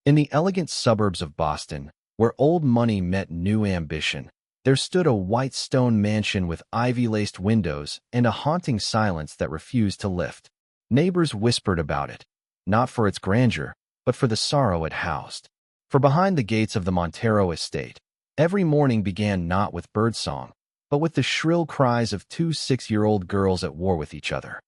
In the elegant suburbs of Boston, where old money met new ambition, there stood a white stone mansion with ivy-laced windows and a haunting silence that refused to lift. Neighbors whispered about it, not for its grandeur, but for the sorrow it housed. For behind the gates of the Monttero estate, every morning began not with birdsong, but with the shrill cries of two 6-year-old girls at war with each other.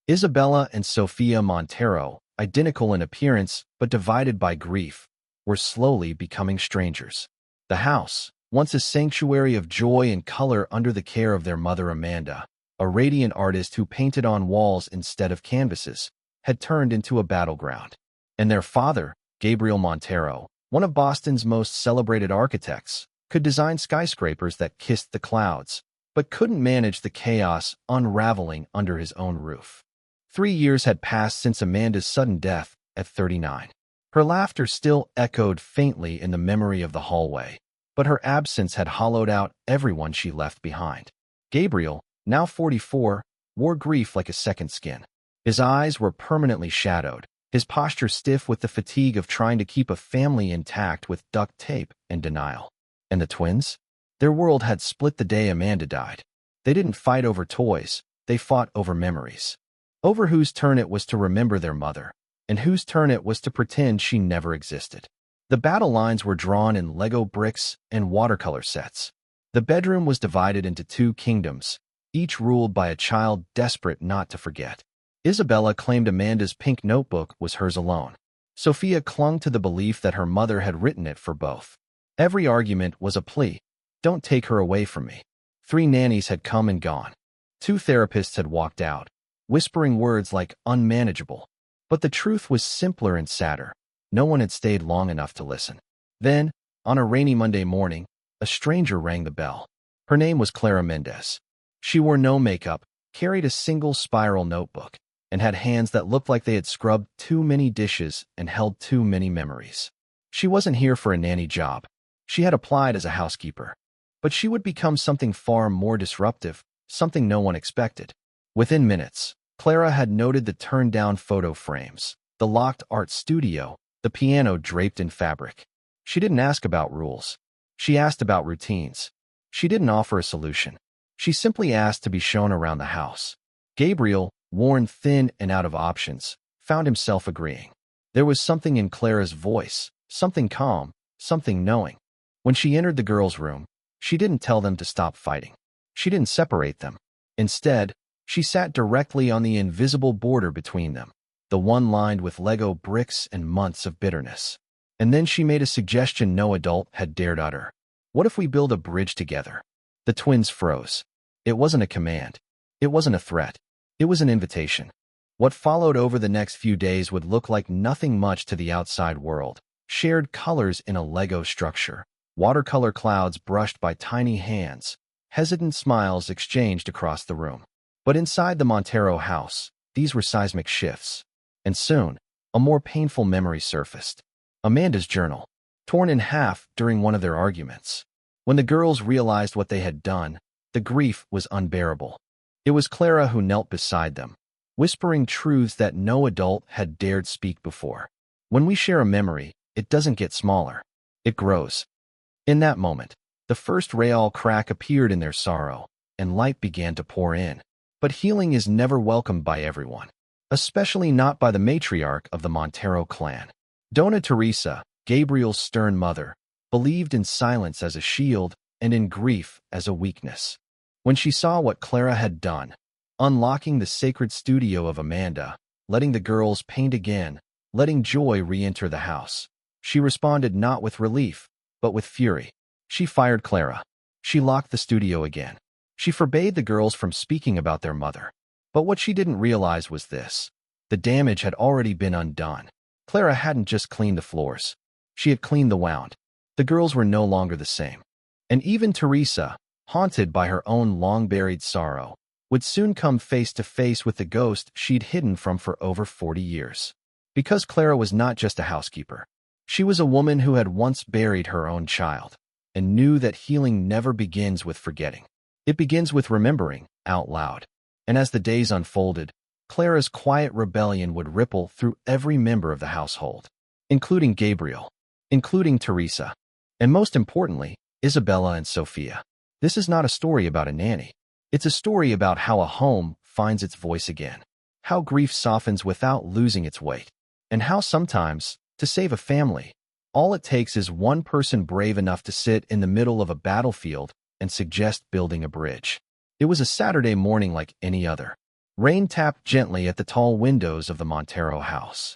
Isabella and Sophia Monttero, identical in appearance but divided by grief, were slowly becoming strangers. The house, once a sanctuary of joy and color under the care of their mother Amanda, a radiant artist who painted on walls instead of canvases, had turned into a battleground. And their father, Gabriel Monttero, one of Boston's most celebrated architects, could design skyscrapers that kissed the clouds, but couldn't manage the chaos unraveling under his own roof. 3 years had passed since Amanda's sudden death at 39. Her laughter still echoed faintly in the memory of the hallway, but her absence had hollowed out everyone she left behind. Gabriel, now 44, wore grief like a second skin. His eyes were permanently shadowed, his posture stiff with the fatigue of trying to keep a family intact with duct tape and denial. And the twins? Their world had split the day Amanda died. They didn't fight over toys, they fought over memories. Over whose turn it was to remember their mother, and whose turn it was to pretend she never existed. The battle lines were drawn in Lego bricks and watercolor sets. The bedroom was divided into 2 kingdoms, each ruled by a child desperate not to forget. Isabella claimed Amanda's pink notebook was hers alone. Sophia clung to the belief that her mother had written it for both. Every argument was a plea. Don't take her away from me. 3 nannies had come and gone. 2 therapists had walked out, whispering words like unmanageable. But the truth was simpler and sadder. No one had stayed long enough to listen. Then, on a rainy Monday morning, a stranger rang the bell. Her name was Clara Mendez. She wore no makeup, carried a single spiral notebook, and had hands that looked like they had scrubbed too many dishes and held too many memories. She wasn't here for a nanny job. She had applied as a housekeeper. But she would become something far more disruptive, something no one expected. Within minutes, Clara had noted the turned-down photo frames, the locked art studio, the piano draped in fabric. She didn't ask about rules. She asked about routines. She didn't offer a solution. She simply asked to be shown around the house. Gabriel, worn thin and out of options, found himself agreeing. There was something in Clara's voice, something calm, something knowing. When she entered the girls' room, she didn't tell them to stop fighting. She didn't separate them. Instead, she sat directly on the invisible border between them, the one lined with Lego bricks and months of bitterness. And then she made a suggestion no adult had dared utter. What if we build a bridge together? The twins froze. It wasn't a command. It wasn't a threat. It was an invitation. What followed over the next few days would look like nothing much to the outside world. Shared colors in a Lego structure. Watercolor clouds brushed by tiny hands. Hesitant smiles exchanged across the room. But inside the Monttero house, these were seismic shifts. And soon, a more painful memory surfaced. Amanda's journal, torn in half during one of their arguments. When the girls realized what they had done, the grief was unbearable. It was Clara who knelt beside them, whispering truths that no adult had dared speak before. When we share a memory, it doesn't get smaller. It grows. In that moment, the first real crack appeared in their sorrow, and light began to pour in. But healing is never welcomed by everyone, especially not by the matriarch of the Monttero clan. Donna Teresa, Gabriel's stern mother, believed in silence as a shield and in grief as a weakness. When she saw what Clara had done, unlocking the sacred studio of Amanda, letting the girls paint again, letting joy re-enter the house, she responded not with relief, but with fury. She fired Clara. She locked the studio again. She forbade the girls from speaking about their mother. But what she didn't realize was this. The damage had already been undone. Clara hadn't just cleaned the floors. She had cleaned the wound. The girls were no longer the same. And even Teresa, haunted by her own long-buried sorrow, would soon come face to face with the ghost she'd hidden from for over 40 years. Because Clara was not just a housekeeper. She was a woman who had once buried her own child, and knew that healing never begins with forgetting. It begins with remembering, out loud. And as the days unfolded, Clara's quiet rebellion would ripple through every member of the household. including Gabriel, including Teresa, and most importantly, Isabella and Sophia. This is not a story about a nanny. It's a story about how a home finds its voice again, how grief softens without losing its weight, and how sometimes, to save a family, all it takes is one person brave enough to sit in the middle of a battlefield and suggest building a bridge. It was a Saturday morning like any other. Rain tapped gently at the tall windows of the Monttero house.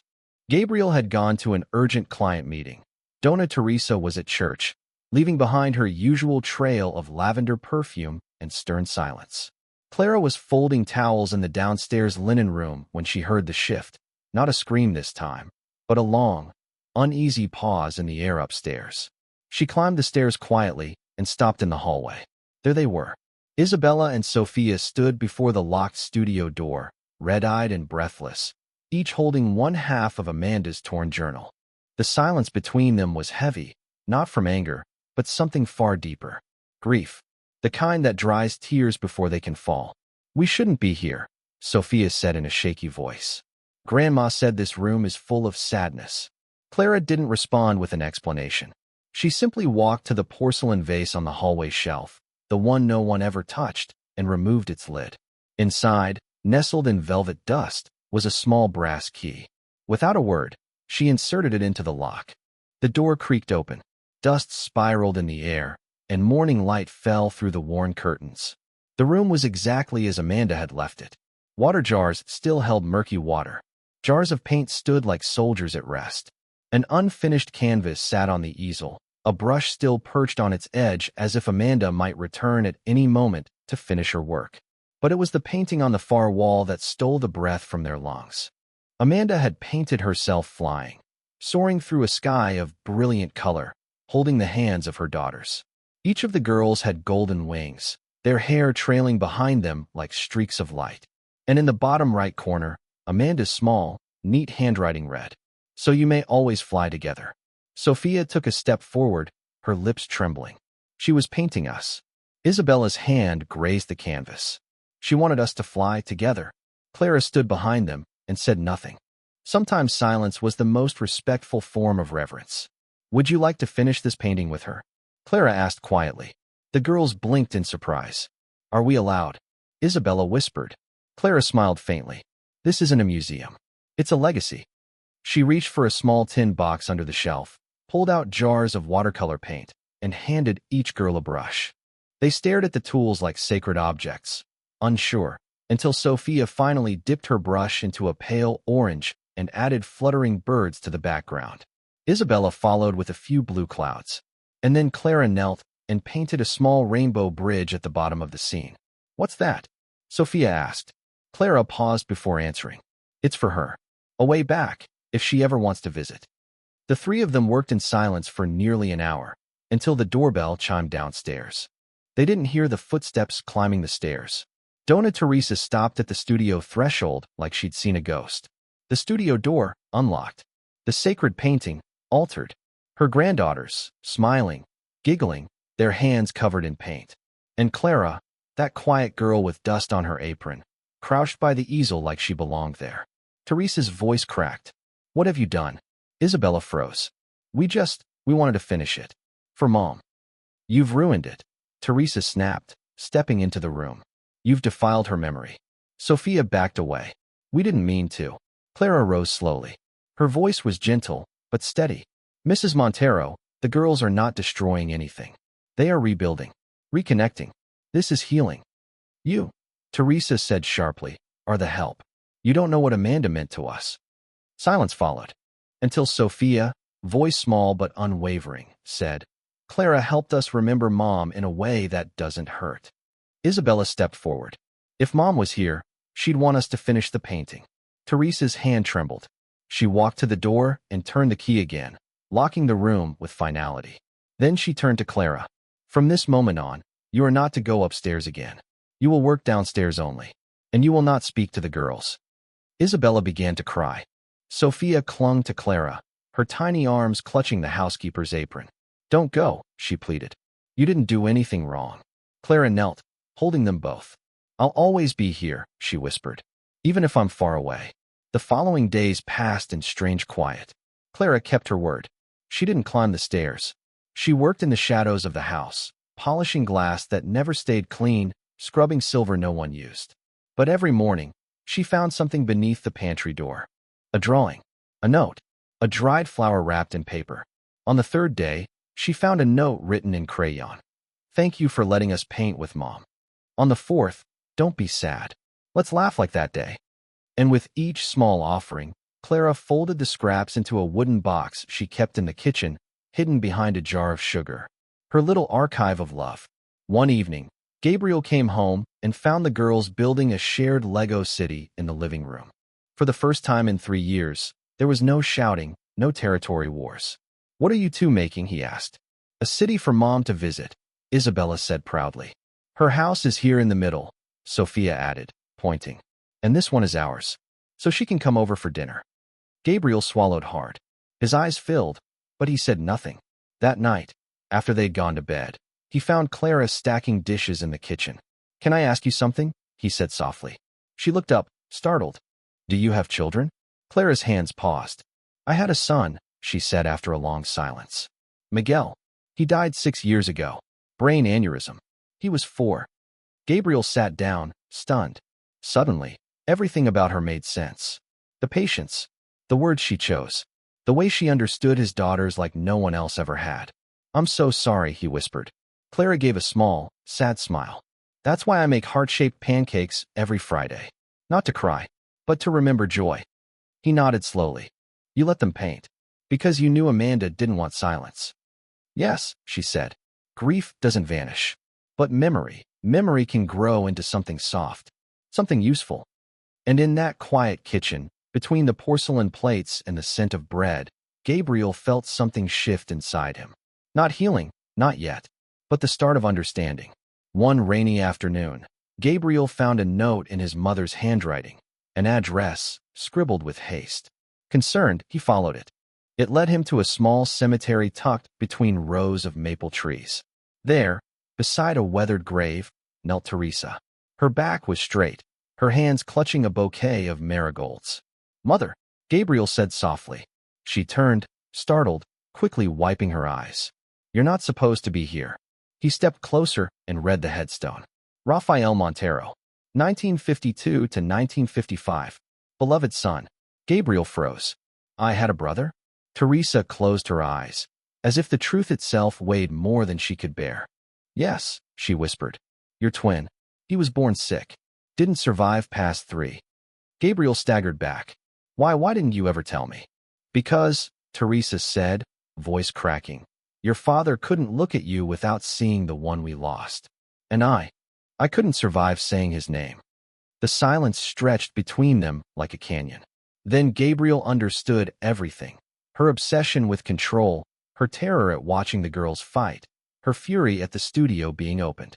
Gabriel had gone to an urgent client meeting. Donna Teresa was at church, leaving behind her usual trail of lavender perfume and stern silence. Clara was folding towels in the downstairs linen room when she heard the shift, not a scream this time, but a long, uneasy pause in the air upstairs. She climbed the stairs quietly and stopped in the hallway. There they were. Isabella and Sophia stood before the locked studio door, red-eyed and breathless, each holding one half of Amanda's torn journal. The silence between them was heavy, not from anger, but something far deeper. Grief. The kind that dries tears before they can fall. "We shouldn't be here," Sophia said in a shaky voice. "Grandma said this room is full of sadness." Clara didn't respond with an explanation. She simply walked to the porcelain vase on the hallway shelf, the one no one ever touched, and removed its lid. Inside, nestled in velvet dust, was a small brass key. Without a word, she inserted it into the lock. The door creaked open. Dust spiraled in the air, and morning light fell through the worn curtains. The room was exactly as Amanda had left it. Water jars still held murky water. Jars of paint stood like soldiers at rest. An unfinished canvas sat on the easel, a brush still perched on its edge as if Amanda might return at any moment to finish her work. But it was the painting on the far wall that stole the breath from their lungs. Amanda had painted herself flying, soaring through a sky of brilliant color, holding the hands of her daughters. Each of the girls had golden wings, their hair trailing behind them like streaks of light. And in the bottom right corner, Amanda's small, neat handwriting read, "So you may always fly together." Sophia took a step forward, her lips trembling. "She was painting us." Isabella's hand grazed the canvas. "She wanted us to fly together." Clara stood behind them and said nothing. Sometimes silence was the most respectful form of reverence. "Would you like to finish this painting with her?" Clara asked quietly. The girls blinked in surprise. "Are we allowed?" Isabella whispered. Clara smiled faintly. "This isn't a museum. It's a legacy." She reached for a small tin box under the shelf, pulled out jars of watercolor paint, and handed each girl a brush. They stared at the tools like sacred objects, unsure, until Sophia finally dipped her brush into a pale orange and added fluttering birds to the background. Isabella followed with a few blue clouds. And then Clara knelt and painted a small rainbow bridge at the bottom of the scene. "What's that?" Sophia asked. Clara paused before answering. "It's for her. A way back, if she ever wants to visit." The three of them worked in silence for nearly an hour, until the doorbell chimed downstairs. They didn't hear the footsteps climbing the stairs. Donna Teresa stopped at the studio threshold like she'd seen a ghost. The studio door, unlocked. The sacred painting, altered. Her granddaughters, smiling, giggling, their hands covered in paint. And Clara, that quiet girl with dust on her apron, crouched by the easel like she belonged there. Teresa's voice cracked. "What have you done?" Isabella froze. We wanted to finish it. For Mom." "You've ruined it," Teresa snapped, stepping into the room. "You've defiled her memory." Sophia backed away. "We didn't mean to." Clara rose slowly. Her voice was gentle, but steady. "Mrs. Monttero, the girls are not destroying anything. They are rebuilding, reconnecting. This is healing. You," Teresa said sharply, "are the help. You don't know what Amanda meant to us." Silence followed, until Sophia, voice small but unwavering, said, "Clara helped us remember Mom in a way that doesn't hurt." Isabella stepped forward. "If Mom was here, she'd want us to finish the painting." Teresa's hand trembled. She walked to the door and turned the key again, locking the room with finality. Then she turned to Clara. "From this moment on, you are not to go upstairs again. You will work downstairs only, and you will not speak to the girls." Isabella began to cry. Sophia clung to Clara, her tiny arms clutching the housekeeper's apron. "Don't go," she pleaded. "You didn't do anything wrong." Clara knelt, holding them both. "I'll always be here," she whispered, "even if I'm far away." The following days passed in strange quiet. Clara kept her word. She didn't climb the stairs. She worked in the shadows of the house, polishing glass that never stayed clean, scrubbing silver no one used. But every morning, she found something beneath the pantry door. A drawing, a note, a dried flower wrapped in paper. On the third day, she found a note written in crayon. Thank you for letting us paint with Mom. On the fourth, don't be sad. Let's laugh like that day. And with each small offering, Clara folded the scraps into a wooden box she kept in the kitchen, hidden behind a jar of sugar. Her little archive of love. One evening, Gabriel came home and found the girls building a shared Lego city in the living room. For the first time in 3 years, there was no shouting, no territory wars. What are you two making? He asked. A city for Mom to visit, Isabella said proudly. Her house is here in the middle, Sophia added, pointing. And this one is ours, so she can come over for dinner. Gabriel swallowed hard. His eyes filled, but he said nothing. That night, after they'd gone to bed, he found Clara stacking dishes in the kitchen. Can I ask you something? He said softly. She looked up, startled. Do you have children? Clara's hands paused. I had a son, she said after a long silence. Miguel. He died 6 years ago. Brain aneurysm. He was 4. Gabriel sat down, stunned. Suddenly, everything about her made sense. The patience, the words she chose, the way she understood his daughters like no one else ever had. I'm so sorry, he whispered. Clara gave a small, sad smile. That's why I make heart-shaped pancakes every Friday. Not to cry, but to remember joy. He nodded slowly. You let them paint. Because you knew Amanda didn't want silence. Yes, she said. Grief doesn't vanish. But memory can grow into something soft, something useful. And in that quiet kitchen, between the porcelain plates and the scent of bread, Gabriel felt something shift inside him. Not healing, not yet, but the start of understanding. One rainy afternoon, Gabriel found a note in his mother's handwriting, an address, scribbled with haste. Concerned, he followed it. It led him to a small cemetery tucked between rows of maple trees. There, beside a weathered grave, knelt Teresa. Her back was straight, her hands clutching a bouquet of marigolds. Mother, Gabriel said softly. She turned, startled, quickly wiping her eyes. You're not supposed to be here. He stepped closer and read the headstone. Rafael Monttero, 1952 to 1955. Beloved son. Gabriel froze. I had a brother? Teresa closed her eyes, as if the truth itself weighed more than she could bear. Yes, she whispered. Your twin. He was born sick. Didn't survive past 3. Gabriel staggered back. Why didn't you ever tell me? Because, Teresa said, voice cracking. Your father couldn't look at you without seeing the one we lost. And I couldn't survive saying his name. The silence stretched between them like a canyon. Then Gabriel understood everything. Her obsession with control, her terror at watching the girls fight, her fury at the studio being opened.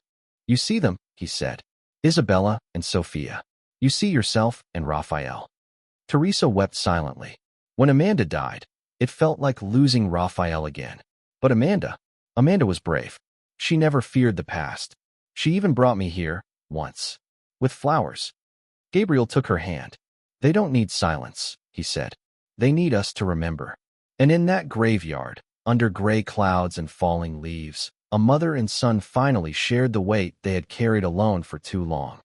You see them, he said. Isabella and Sophia. You see yourself and Raphael. Teresa wept silently. When Amanda died, it felt like losing Raphael again. But Amanda was brave. She never feared the past. She even brought me here, once. With flowers. Gabriel took her hand. They don't need silence, he said. They need us to remember. And in that graveyard, under gray clouds and falling leaves, a mother and son finally shared the weight they had carried alone for too long.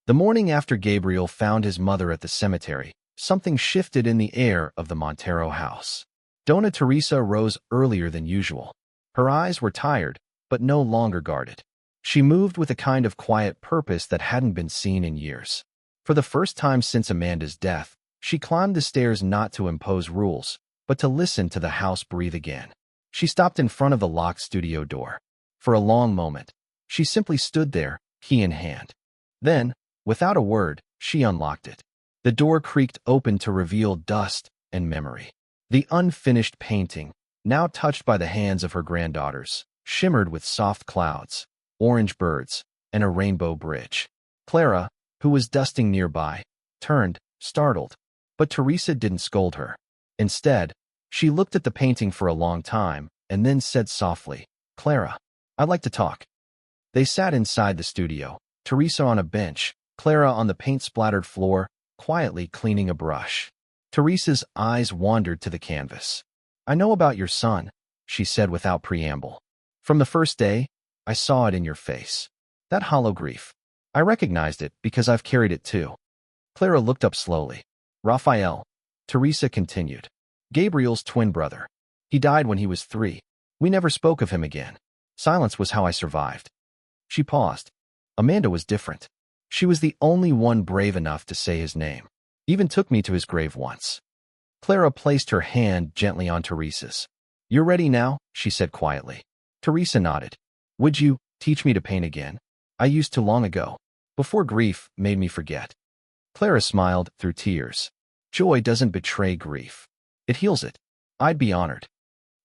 The morning after Gabriel found his mother at the cemetery, something shifted in the air of the Monttero house. Donna Teresa rose earlier than usual. Her eyes were tired, but no longer guarded. She moved with a kind of quiet purpose that hadn't been seen in years. For the first time since Amanda's death, she climbed the stairs not to impose rules, but to listen to the house breathe again. She stopped in front of the locked studio door. For a long moment, she simply stood there, key in hand. Then, without a word, she unlocked it. The door creaked open to reveal dust and memory. The unfinished painting, now touched by the hands of her granddaughters, shimmered with soft clouds, orange birds, and a rainbow bridge. Clara, who was dusting nearby, turned, startled. But Teresa didn't scold her. Instead, she looked at the painting for a long time and then said softly, Clara, I'd like to talk. They sat inside the studio, Teresa on a bench, Clara on the paint-splattered floor, quietly cleaning a brush. Teresa's eyes wandered to the canvas. I know about your son, she said without preamble. From the first day, I saw it in your face. That hollow grief. I recognized it because I've carried it too. Clara looked up slowly. Raphael, Teresa continued. Gabriel's twin brother. He died when he was 3. We never spoke of him again. Silence was how I survived. She paused. Amanda was different. She was the only one brave enough to say his name. Even took me to his grave once. Clara placed her hand gently on Teresa's. You're ready now, she said quietly. Teresa nodded. Would you teach me to paint again? I used to long ago, before grief made me forget. Clara smiled through tears. Joy doesn't betray grief. It heals it. I'd be honored.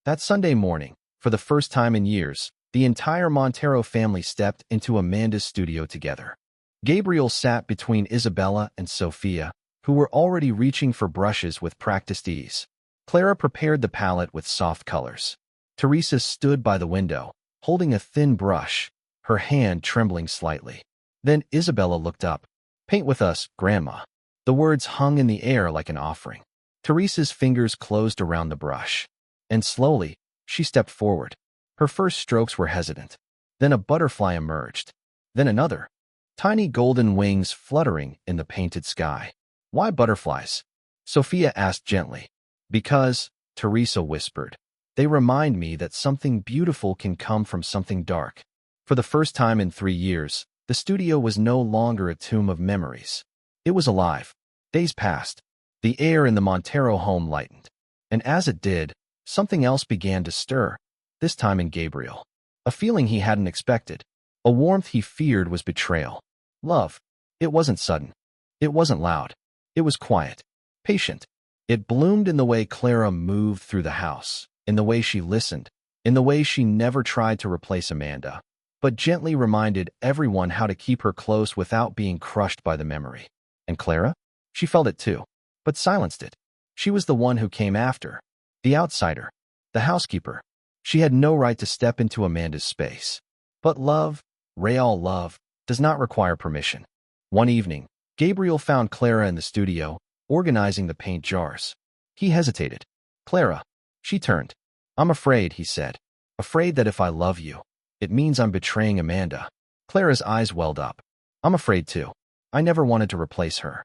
That Sunday morning, for the first time in years, the entire Monttero family stepped into Amanda's studio together. Gabriel sat between Isabella and Sophia, who were already reaching for brushes with practiced ease. Clara prepared the palette with soft colors. Teresa stood by the window, holding a thin brush, her hand trembling slightly. Then Isabella looked up. Paint with us, Grandma. The words hung in the air like an offering. Teresa's fingers closed around the brush. And slowly, she stepped forward. Her first strokes were hesitant. Then a butterfly emerged. Then another. Tiny golden wings fluttering in the painted sky. Why butterflies? Sophia asked gently. Because, Teresa whispered, they remind me that something beautiful can come from something dark. For the first time in 3 years, the studio was no longer a tomb of memories. It was alive. Days passed. The air in the Monttero home lightened. And as it did, something else began to stir, this time in Gabriel. A feeling he hadn't expected. A warmth he feared was betrayal. Love. It wasn't sudden. It wasn't loud. It was quiet. Patient. It bloomed in the way Clara moved through the house, in the way she listened, in the way she never tried to replace Amanda, but gently reminded everyone how to keep her close without being crushed by the memory. And Clara? She felt it too, but silenced it. She was the one who came after. The outsider. The housekeeper. She had no right to step into Amanda's space. But love, real love, does not require permission. One evening, Gabriel found Clara in the studio, organizing the paint jars. He hesitated. Clara. She turned. I'm afraid, he said. Afraid that if I love you, it means I'm betraying Amanda. Clara's eyes welled up. I'm afraid too. I never wanted to replace her.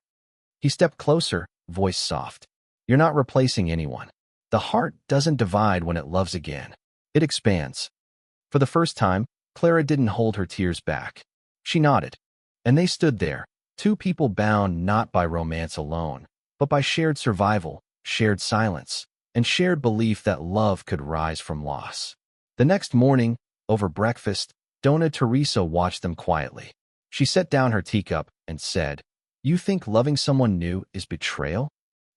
He stepped closer, voice soft. You're not replacing anyone. The heart doesn't divide when it loves again. It expands. For the first time, Clara didn't hold her tears back. She nodded. And they stood there, two people bound not by romance alone, but by shared survival, shared silence, and shared belief that love could rise from loss. The next morning, over breakfast, Donna Teresa watched them quietly. She set down her teacup and said, You think loving someone new is betrayal?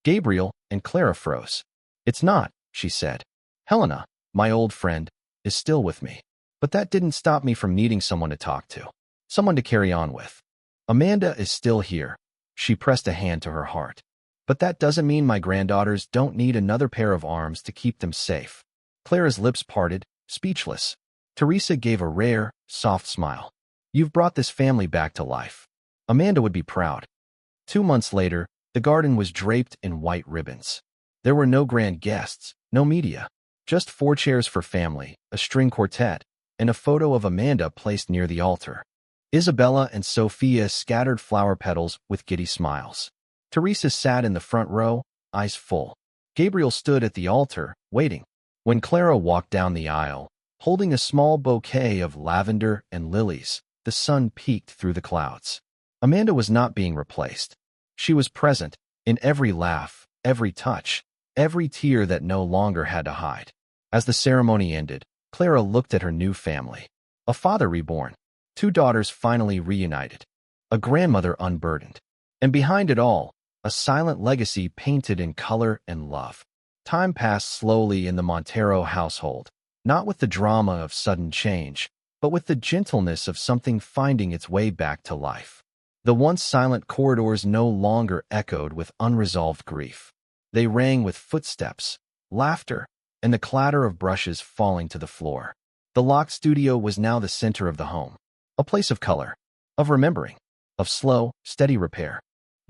Gabriel and Clara froze. It's not, she said. Helena, my old friend, is still with me. But that didn't stop me from needing someone to talk to, someone to carry on with. Amanda is still here. She pressed a hand to her heart. But that doesn't mean my granddaughters don't need another pair of arms to keep them safe. Clara's lips parted, speechless. Teresa gave a rare, soft smile. You've brought this family back to life. Amanda would be proud. 2 months later, the garden was draped in white ribbons. There were no grand guests, no media. Just 4 chairs for family, a string quartet, and a photo of Amanda placed near the altar. Isabella and Sophia scattered flower petals with giddy smiles. Teresa sat in the front row, eyes full. Gabriel stood at the altar, waiting. When Clara walked down the aisle, holding a small bouquet of lavender and lilies, the sun peeked through the clouds. Amanda was not being replaced. She was present, in every laugh, every touch, every tear that no longer had to hide. As the ceremony ended, Clara looked at her new family. A father reborn. 2 daughters finally reunited. A grandmother unburdened. And behind it all, a silent legacy painted in color and love. Time passed slowly in the Monttero household, not with the drama of sudden change, but with the gentleness of something finding its way back to life. The once silent corridors no longer echoed with unresolved grief. They rang with footsteps, laughter, and the clatter of brushes falling to the floor. The locked studio was now the center of the home, a place of color, of remembering, of slow, steady repair.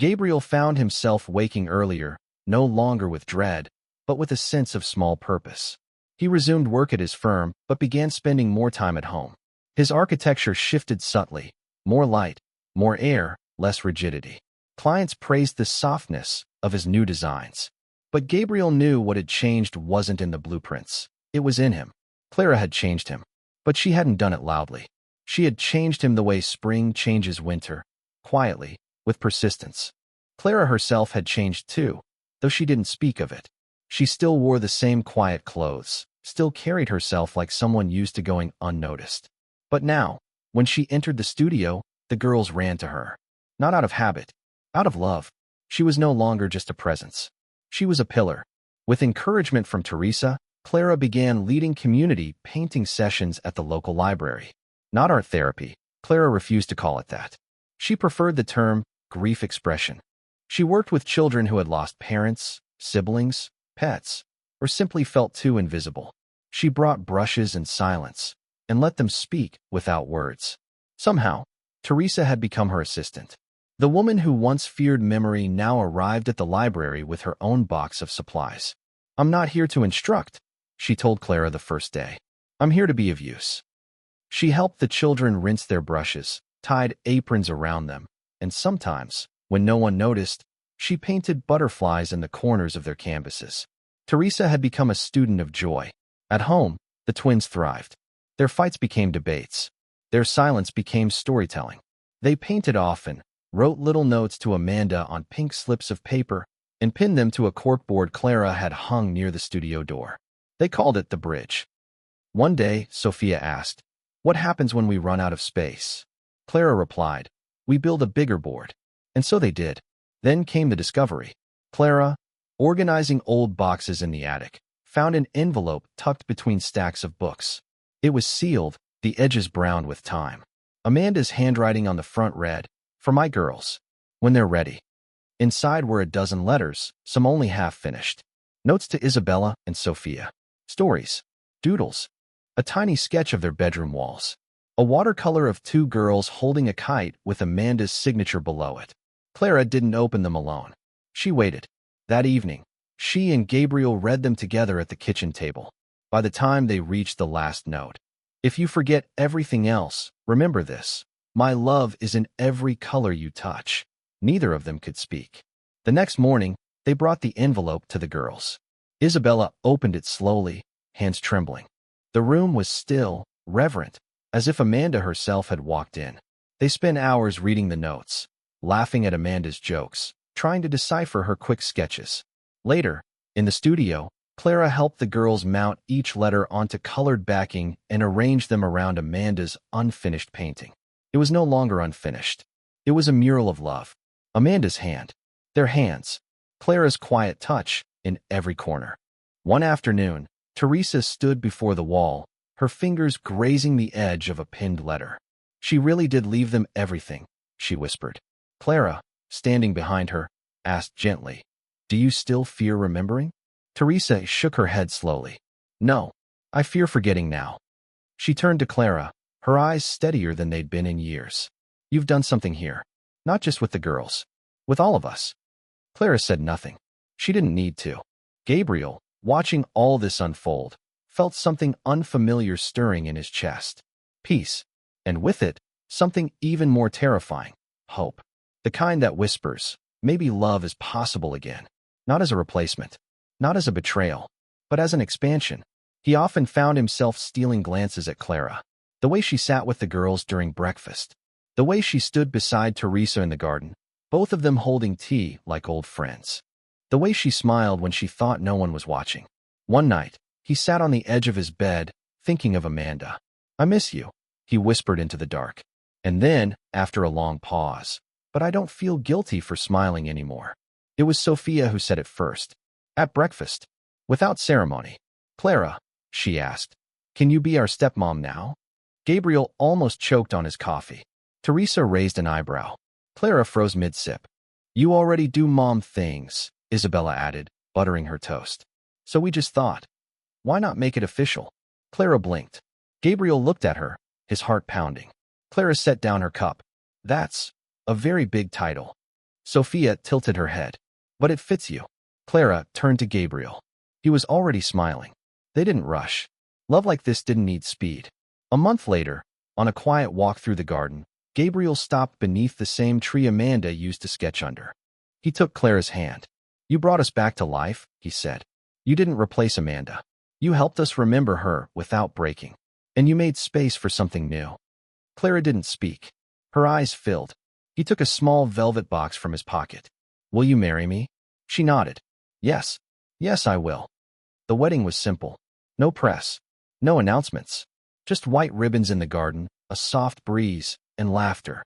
Gabriel found himself waking earlier, no longer with dread, but with a sense of small purpose. He resumed work at his firm, but began spending more time at home. His architecture shifted subtly, more light, more air, less rigidity. Clients praised the softness of his new designs. But Gabriel knew what had changed wasn't in the blueprints. It was in him. Clara had changed him, but she hadn't done it loudly. She had changed him the way spring changes winter, quietly, with persistence. Clara herself had changed too, though she didn't speak of it. She still wore the same quiet clothes, still carried herself like someone used to going unnoticed. But now, when she entered the studio, the girls ran to her. Not out of habit, out of love. She was no longer just a presence. She was a pillar. With encouragement from Teresa, Clara began leading community painting sessions at the local library. Not art therapy. Clara refused to call it that. She preferred the term grief expression. She worked with children who had lost parents, siblings, pets, or simply felt too invisible. She brought brushes and silence, and let them speak without words. Somehow, Teresa had become her assistant. The woman who once feared memory now arrived at the library with her own box of supplies. "I'm not here to instruct," she told Clara the first day. "I'm here to be of use." She helped the children rinse their brushes, tied aprons around them, and sometimes, when no one noticed, she painted butterflies in the corners of their canvases. Teresa had become a student of joy. At home, the twins thrived. Their fights became debates. Their silence became storytelling. They painted often, wrote little notes to Amanda on pink slips of paper, and pinned them to a corkboard Clara had hung near the studio door. They called it the bridge. One day, Sophia asked, "What happens when we run out of space?" Clara replied, "We build a bigger board." And so they did. Then came the discovery. Clara, organizing old boxes in the attic, found an envelope tucked between stacks of books. It was sealed, the edges browned with time. Amanda's handwriting on the front read, "For my girls, when they're ready." Inside were a dozen letters, some only half finished. Notes to Isabella and Sophia. Stories. Doodles. A tiny sketch of their bedroom walls. A watercolor of two girls holding a kite with Amanda's signature below it. Clara didn't open them alone. She waited. That evening, she and Gabriel read them together at the kitchen table. By the time they reached the last note, "If you forget everything else, remember this. My love is in every color you touch." Neither of them could speak. The next morning, they brought the envelope to the girls. Isabella opened it slowly, hands trembling. The room was still, reverent, as if Amanda herself had walked in. They spent hours reading the notes, laughing at Amanda's jokes, trying to decipher her quick sketches. Later, in the studio, Clara helped the girls mount each letter onto colored backing and arrange them around Amanda's unfinished painting. It was no longer unfinished. It was a mural of love. Amanda's hand, their hands, Clara's quiet touch in every corner. One afternoon, Teresa stood before the wall, her fingers grazing the edge of a pinned letter. "She really did leave them everything," she whispered. Clara, standing behind her, asked gently, "Do you still fear remembering?" Teresa shook her head slowly. "No, I fear forgetting now." She turned to Clara, her eyes steadier than they'd been in years. "You've done something here. Not just with the girls. With all of us." Clara said nothing. She didn't need to. Gabriel, watching all this unfold, felt something unfamiliar stirring in his chest. Peace. And with it, something even more terrifying. Hope. The kind that whispers, maybe love is possible again. Not as a replacement. Not as a betrayal. But as an expansion. He often found himself stealing glances at Clara. The way she sat with the girls during breakfast. The way she stood beside Teresa in the garden, both of them holding tea like old friends. The way she smiled when she thought no one was watching. One night, he sat on the edge of his bed, thinking of Amanda. "I miss you," he whispered into the dark. And then, after a long pause, "But I don't feel guilty for smiling anymore." It was Sophia who said it first. At breakfast, without ceremony. "Clara," she asked, "can you be our stepmom now?" Gabriel almost choked on his coffee. Teresa raised an eyebrow. Clara froze mid-sip. "You already do mom things," Isabella added, buttering her toast. "So we just thought, why not make it official?" Clara blinked. Gabriel looked at her, his heart pounding. Clara set down her cup. "That's a very big title." Sophia tilted her head. "But it fits you." Clara turned to Gabriel. He was already smiling. They didn't rush. Love like this didn't need speed. A month later, on a quiet walk through the garden, Gabriel stopped beneath the same tree Amanda used to sketch under. He took Clara's hand. "You brought us back to life," he said. "You didn't replace Amanda. You helped us remember her without breaking. And you made space for something new." Clara didn't speak. Her eyes filled. He took a small velvet box from his pocket. "Will you marry me?" She nodded. "Yes. Yes, I will." The wedding was simple. No press. No announcements. Just white ribbons in the garden, a soft breeze, and laughter.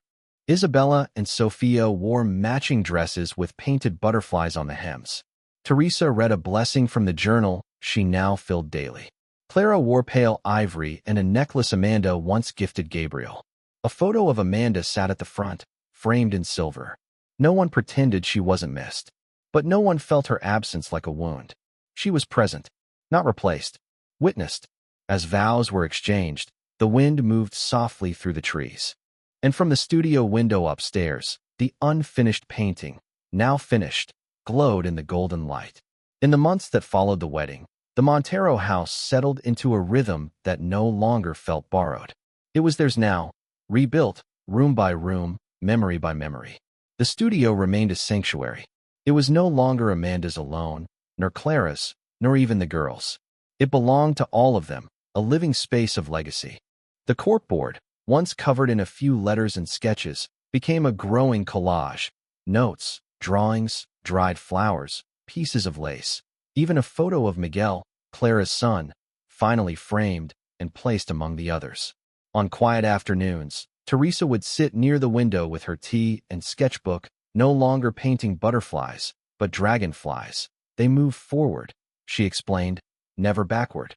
Isabella and Sophia wore matching dresses with painted butterflies on the hems. Teresa read a blessing from the journal she now filled daily. Clara wore pale ivory and a necklace Amanda once gifted Gabriel. A photo of Amanda sat at the front, framed in silver. No one pretended she wasn't missed, but no one felt her absence like a wound. She was present, not replaced, witnessed. As vows were exchanged, the wind moved softly through the trees. And from the studio window upstairs, the unfinished painting, now finished, glowed in the golden light. In the months that followed the wedding, the Monttero house settled into a rhythm that no longer felt borrowed. It was theirs now, rebuilt, room by room, memory by memory. The studio remained a sanctuary. It was no longer Amanda's alone, nor Clara's, nor even the girls'. It belonged to all of them, a living space of legacy. The corkboard, once covered in a few letters and sketches, became a growing collage. Notes, drawings, dried flowers, pieces of lace, even a photo of Miguel, Clara's son, finally framed and placed among the others. On quiet afternoons, Teresa would sit near the window with her tea and sketchbook, no longer painting butterflies, but dragonflies. They moved forward, she explained, never backward.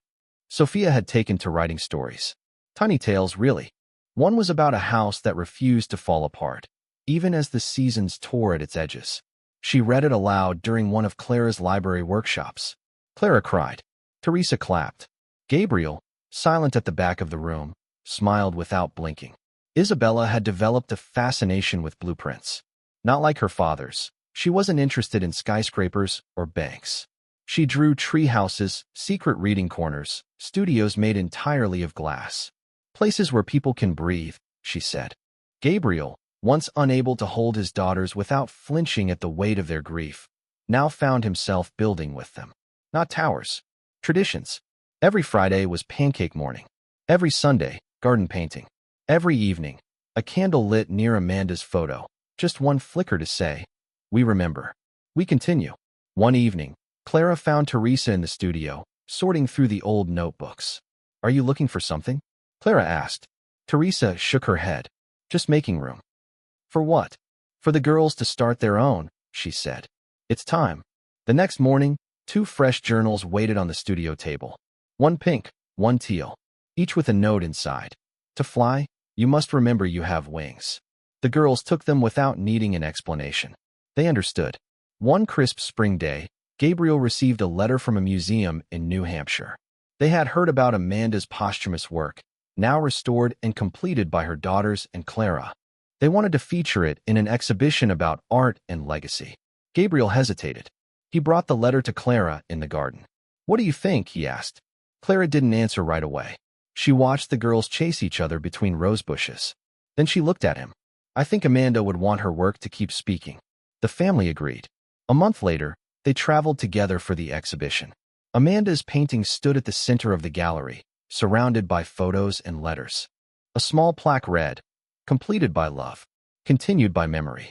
Sophia had taken to writing stories. Tiny tales, really. One was about a house that refused to fall apart, even as the seasons tore at its edges. She read it aloud during one of Clara's library workshops. Clara cried. Teresa clapped. Gabriel, silent at the back of the room, smiled without blinking. Isabella had developed a fascination with blueprints. Not like her father's, she wasn't interested in skyscrapers or banks. She drew tree houses, secret reading corners, studios made entirely of glass. Places where people can breathe, she said. Gabriel, once unable to hold his daughters without flinching at the weight of their grief, now found himself building with them. Not towers. Traditions. Every Friday was pancake morning. Every Sunday, garden painting. Every evening, a candle lit near Amanda's photo. Just one flicker to say, "We remember." We continue. One evening, Clara found Teresa in the studio, sorting through the old notebooks. "Are you looking for something?" Clara asked. Teresa shook her head. "Just making room." "For what?" "For the girls to start their own," she said. "It's time." The next morning, 2 fresh journals waited on the studio table. One pink, one teal, each with a note inside. "To fly, you must remember you have wings." The girls took them without needing an explanation. They understood. One crisp spring day, Gabriel received a letter from a museum in New Hampshire. They had heard about Amanda's posthumous work, now restored and completed by her daughters and Clara. They wanted to feature it in an exhibition about art and legacy. Gabriel hesitated. He brought the letter to Clara in the garden. "What do you think?" he asked. Clara didn't answer right away. She watched the girls chase each other between rose bushes. Then she looked at him. "I think Amanda would want her work to keep speaking." The family agreed. A month later, they traveled together for the exhibition. Amanda's painting stood at the center of the gallery, surrounded by photos and letters. A small plaque read, "Completed by love, continued by memory."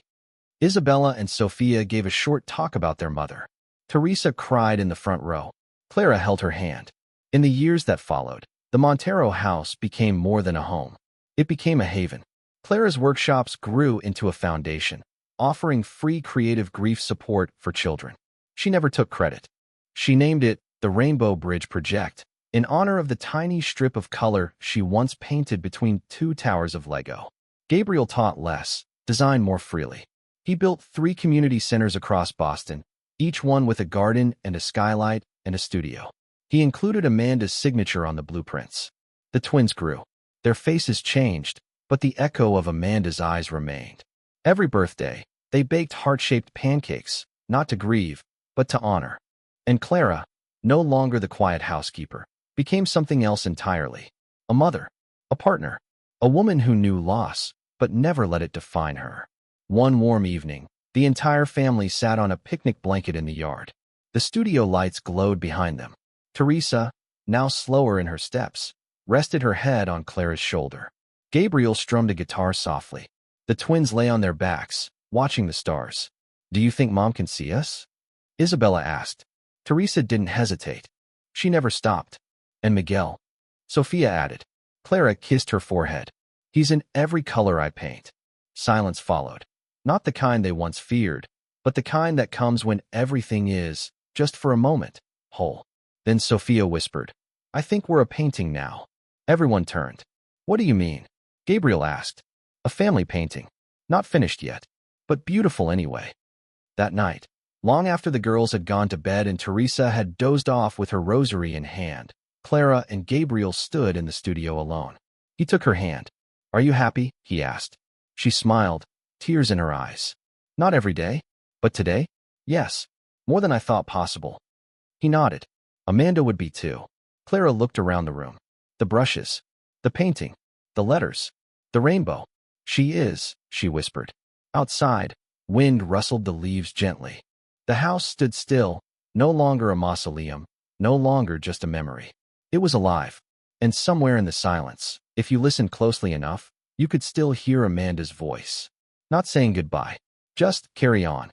Isabella and Sophia gave a short talk about their mother. Teresa cried in the front row. Clara held her hand. In the years that followed, the Monttero house became more than a home. It became a haven. Clara's workshops grew into a foundation, offering free creative grief support for children. She never took credit. She named it the Rainbow Bridge Project, in honor of the tiny strip of color she once painted between 2 towers of Lego. Gabriel taught less, designed more freely. He built 3 community centers across Boston, each one with a garden and a skylight and a studio. He included Amanda's signature on the blueprints. The twins grew. Their faces changed, but the echo of Amanda's eyes remained. Every birthday, they baked heart-shaped pancakes, not to grieve, but to honor. And Clara, no longer the quiet housekeeper, became something else entirely. A mother, a partner, a woman who knew loss, but never let it define her. One warm evening, the entire family sat on a picnic blanket in the yard. The studio lights glowed behind them. Teresa, now slower in her steps, rested her head on Clara's shoulder. Gabriel strummed a guitar softly. The twins lay on their backs, watching the stars. "Do you think Mom can see us?" Isabella asked. Teresa didn't hesitate. She never stopped. "And Miguel?" Sophia added. Clara kissed her forehead. "He's in every color I paint." Silence followed. Not the kind they once feared, but the kind that comes when everything is, just for a moment, whole. Then Sophia whispered, "I think we're a painting now." Everyone turned. "What do you mean?" Gabriel asked. "A family painting. Not finished yet, but beautiful anyway." That night, long after the girls had gone to bed and Teresa had dozed off with her rosary in hand, Clara and Gabriel stood in the studio alone. He took her hand. "Are you happy?" he asked. She smiled, tears in her eyes. "Not every day, but today? Yes, more than I thought possible." He nodded. Amanda would be too. Clara looked around the room. The brushes, the painting, the letters, the rainbow. "She is," she whispered. Outside, wind rustled the leaves gently. The house stood still, no longer a mausoleum, no longer just a memory. It was alive. And somewhere in the silence, if you listened closely enough, you could still hear Amanda's voice. Not saying goodbye, just carry on.